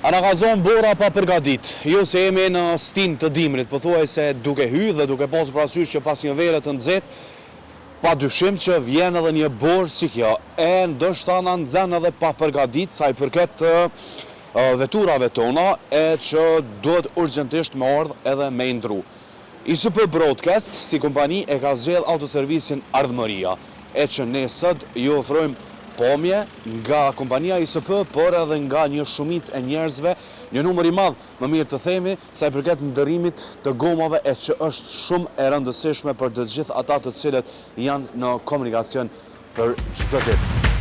Ana ka zonë bora pa përgadit, jo se jemi në stin të dimrit, thuaj se duke hy dhe duke pasur parasysh që pas një vere të nxehtë, pa dyshim që vjen edhe një borë si kjo, ndoshta na nxen edhe pa përgadit sa i përket të veturave tona, që duhet urgjentisht me ardhë edhe me ndru. ISP Broadcast, si kompani, ka zgjedh autoservisin Ardhmëria, që ne sot ju ofrojmë pomje nga kompania ISP, por edhe nga një shumicë e njerëzve, një numër i madh, më mirë të themi, sa i përket ndërrimit të gomave, që është shumë e rëndësishme për të gjithë ata të cilët janë në komunikacion për çdo ditë.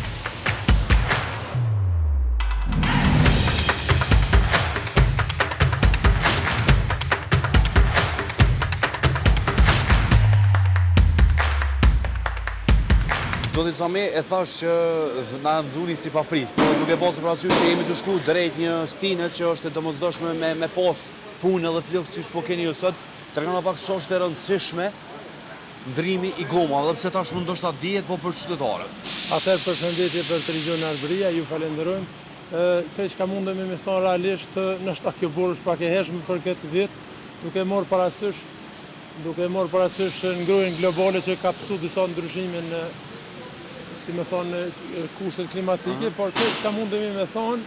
Zoti Sami e thash që na nxuni si paprit, duke pasur parasysh që jemi të shku drejt një stine që është e domosdoshme me pas punë edhe flok siç po keni ju sot, tregon pak sa është e rëndësishme ndrimi i gomave, edhe pse tashmë ndoshta dihet po për qytetarët. Atëherë përshëndetje për Televizion Ardhmëria, ju falenderojmë. Keq ka mundemi me thonë realisht, nështë kjo borë është pak e hershme për këtë vit, duke marrë parasysh ngrohen globale që ka pësu disa ndryshime në si me thonë, kushtet klimatike, por që ka mundemi me thonë,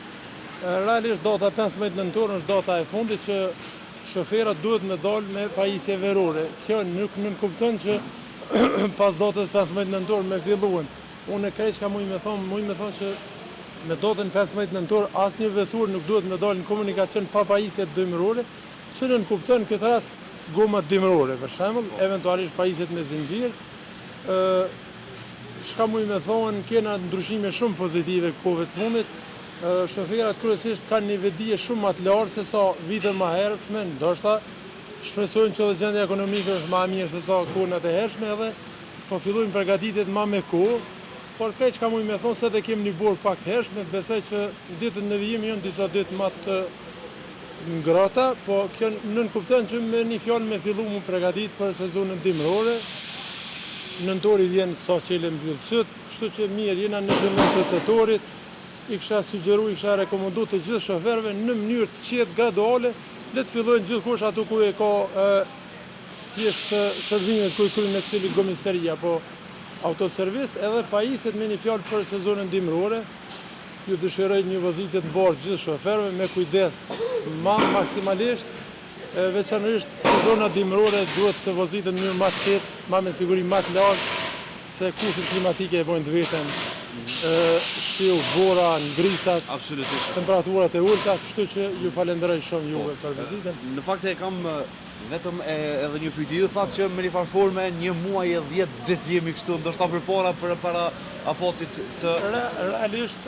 realisht data 15 nëntor është data e fundit që shoferat duhet me dalë me pajisje verore. Kjo nuk nënkupton që pas datës 15 nëntor me filluan. Unë keq ka mujtë me thonë që me datën 15 nëntor asë një vetur nuk duhet me dalë në komunikacion pa pajisje dimërore, që nënkupton këtë rast gomat dimërore, për shembull, eventualisht pajisjet me zinxhir. Shka muj me thonë, kena ndryshime shumë pozitive kohëve të fundit. Shoferat kryesisht kanë një vedije shumë më të lartë se sa vite më hershme, ndoshta shpresojnë që edhe gjendja ekonomike është më e mirë se sa kohët e hershme edhe po fillojnë përgatitjet më me kohë, por keq ka muj me thonë se dhe kemi një borë pak të hershme, besoj që ditët në vijim janë disa ditë më të ngrata, po kjo nënkupton që me një fjalë me fillu mu përgatit për sezonën dimrore. Nëntori vjen sa qele mbyllë sët, kështu që mirë jena në fillim të tetorit, i kisha sugjeru, i kisha rekomendu të gjithë shoferëve në mënyrë të qetë graduale, le të fillojnë gjithkush ato ku e ka thjesht shërbimet ku i kryen në cili gomisteria, po autoservis edhe pajisjet me një fjalë për sezonën dimrore. Ju dëshiroj një vozitje të mbarë gjithë shoferëve me kujdes maksimalisht. Veçanërisht sezona dimrore duhet të vozitën në mënyrë më të qetë, me siguri më të lartë, se kushtet klimatike e bojnë të veten. Shiu, bora, ngrisat, temperaturat e ulta, kështu që ju falenderoj shumë juve për vizitën. Në fakt e kam vetëm edhe një pyetje. Ju thatë që me një farforme një muaj e 10 ditë jemi kështu, ndoshta para afatit të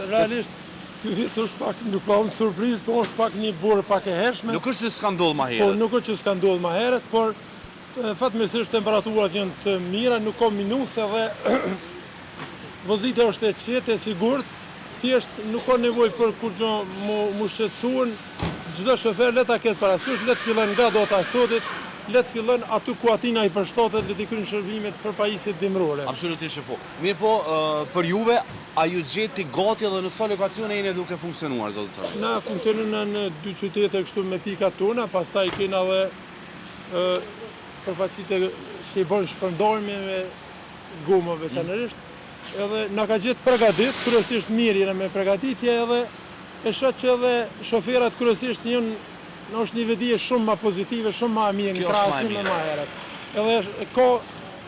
realisht ky vit është pak, nuk ka unë surprizë, po është pak një borë pak e hershme. Nuk është që s'ka ndodhur më herët. Po, nuk është që s'ka ndodhur më herët, por fatmirësisht temperaturat janë të mira, nuk ka minuse dhe vozitja është e qetë, e sigurt, thjesht nuk ka nevojë për kurrë mu shqetësuan. Çdo shofer le ta ketë parasysh, le të fillon nga data e sotit, le të fillon aty ku atina i përshtatet, le të kryejnë shërbimet për pajisjet dimrore. Absolutisht po. Mirë po, për juve, a ju gjeti gati edhe në sa lokacione jeni duke funksionuar, zotë Sami? Na funksionojnë në 2 qytete kështu me pikat tona, pastaj kena edhe përfaqësitë që i bën shpërndarje me goma veçanërisht. Edhe na ka gjetë përgatit, kryesisht mirë jena me përgatitje edhe e shoh që edhe shoferat kryesisht është një vedije shumë më pozitive, shumë më mirë në krahasim me më herët. Edhe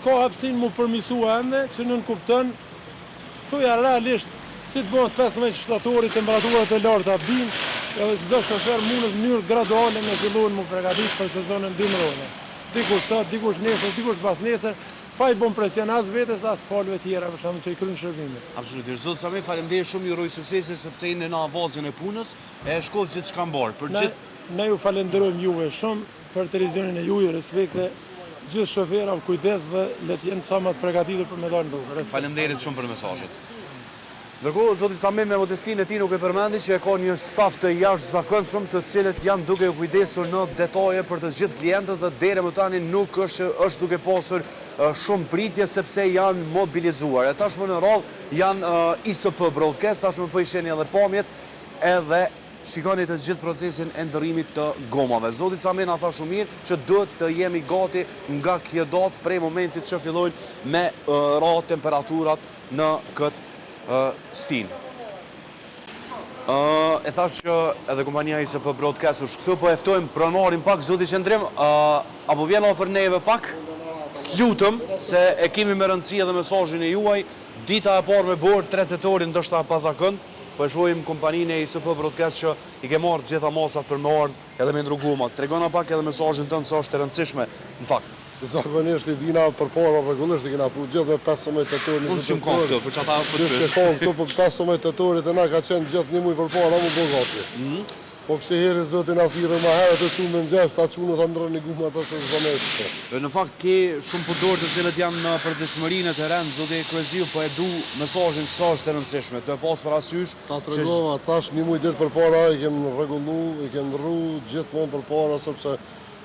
ka hapësinë mu përmirësua ende që nënkupton, thuja realisht si të bëhet 15 shtatorit, temperaturat e larta bin, edhe çdo shofer mundet në mënyrë graduale me filluar mu përgatit për sezonën dimrore. Dikush sot, dikush nesër, dikush pas nesër, pa i bën presion as vetes as palëve tjera për shkak që i kryen shërbimet. Absolutisht. Zot Sami, faleminderit shumë, ju uroj suksese sepse jeni në avazën e punës, e shkoj gjithçka mbar. Ne ju falenderojmë juve shumë për televizionin e juaj, respekte gjithë shoferave, kujdes dhe le të jenë sa më të përgatitur për me dalë në rrugë. Faleminderit shumë për mesazhet. Ndërkohë, zoti Sami me modestinë e tij nuk e përmendi që ka një staf të jashtëzakonshëm të cilët janë duke u kujdesur në detaje për të gjithë klientët dhe deri më tani nuk është duke pasur shumë pritje sepse janë mobilizuar. E tashmë në radhë janë ISP Broadcast, tashmë po i shihni edhe pamjet edhe shikoni të gjithë procesin e ndërrimit të gomave. Zoti Samena tha shumë mirë që duhet të jemi gati nga kjo datë prej momentit që fillojnë me ra temperaturat në këtë stinë. E thash që edhe kompania ISP Broadcast është këtu, po eftojmë pronarin pak, zoti Qendrim, apo vjen ofër neve pak? Lutëm se e kemi me rëndësi edhe mesazhin e juaj. Dita e parë me borë 3 tetorin ndoshta pasakënd, po e shohim kompaninë e ISP Broadcast që i ke marrë gjitha masat për me ardhë edhe me ndru gomat. Tregona pak edhe mesazhin tënd se është e rëndësishme në fakt. Zakonisht i vina përpara rregullisht i kena pu gjithë me 15 tetorin. Unë s'jum kohë këtu, për çata për ty. S'kam këtu për 15 tetorit e na ka qenë gjithë një muaj përpara më bë gati. Po kësi herë zoti na thirrën më herë të çunë në gjest, ta çunë ta ndroni guma ata se zonë. Në fakt ke shumë podor të cilët janë në përditshmërinë e terren, zoti Kryeziu, po e du mesazhin sa është e rëndësishme. Të pas parasysh. Ta tregova tash një muaj ditë përpara i kem rregullu, i kem ndrru gjithmonë përpara sepse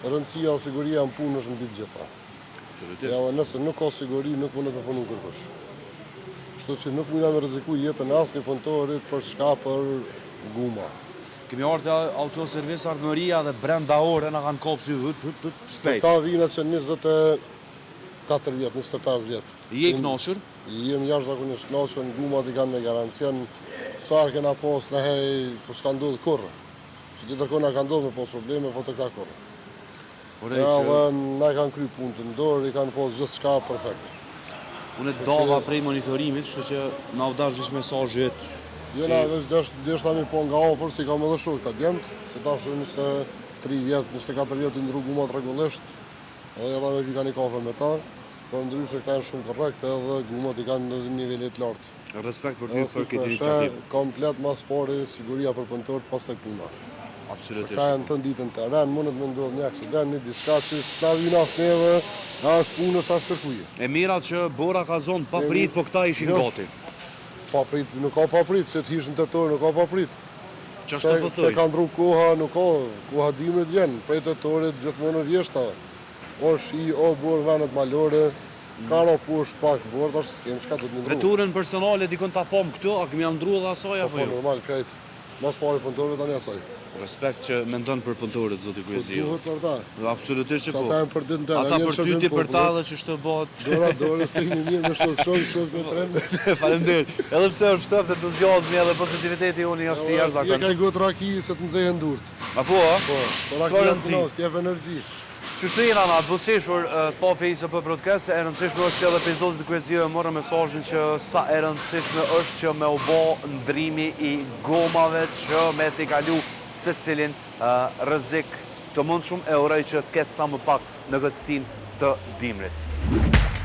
rëndësia e siguria në punë është mbi të gjitha. Absolutisht. Ja, nëse nuk ka siguri, nuk mund të punu kërkush. Kështu që nuk mund të rreziku jetën e asnjë punëtorit për çka për guma. Kemi ardhur te autoservis Ardhmëria dhe brenda ore na kanë kopsi shpejt. Ka vina që 24 vjet, 25 vjet. Je i kënaqur? Jem jashtëzakonisht kënaqur, gumat i kanë me garancian. Sa kena pas në hej, po s'ka ndodhur kurrë. Që gjithë kërkona ka ndodhur me pas probleme, po të këta kurrë. Ja, dhe na kanë kry punë të ndorë, i kanë pas gjithë shka perfekt. Unë e dava prej monitorimit, kështu që na u dash gjithë mesazhet. Jena veç deshta mi po nga ofër, si kam edhe shok të djemët, se tash 23 vjet, 24 vjet i ndru gumat rregullisht, edhe jena me pika një kafe me ta, por ndryshe këta janë shumë korrekt edhe gumat i kanë në nivelit lartë. Respekt për ty për këtë iniciativë. Komplet mas pari, siguria për punëtorët pas të puna. Absolutisht. Ka janë të ditën të ren, mundet me ndodhë një aksident, një diska që s'na vina s'neve, as punës, as kërkuje. E mirat që bora ka zonë pa prit, po këta ishin gati. Pa prit, nuk ka pa prit, se t'hishin të torë, nuk ka pa prit. Ç'është të Se ka ndru koha, nuk ka, koha dimrit vjen, prej të torit gjithmonë vjeshta. O shi, o borë venet malore, ka ro poshtë pak borë, tash s'kem çka do të ndru. Veturën personale dikon ta pom këtu, a kemi ndru dhe asaj apo jo? Normal, krejt. Mas pari punëtorëve tani asaj. Respekt që mendon për punëtorët, zoti Kryeziu. Duhet për ta. Absolutisht që po. Ata janë për ditën tënde. Ata për ty për ta dhe që shtë bëhet. Dora strihni mirë me shok me tren. Faleminderit. Edhe pse është shtoft entuziazmi edhe pozitiviteti unë është i jashtëzakonshëm. Ja ka gotë raki se të nxehen durt. Apo ë? Po. Raki jep energji. Qështu jena na të buzëqeshur stafi ISP Broadcast, e rëndësishme është që edhe për zotit Kryeziu e morë mesazhin që sa e rëndësishme është që me u bë ndrimi i gomave që me t'i kalu secilin rrezik të mundshëm, e uroj që të ketë sa më pak në këtë stinë të dimrit.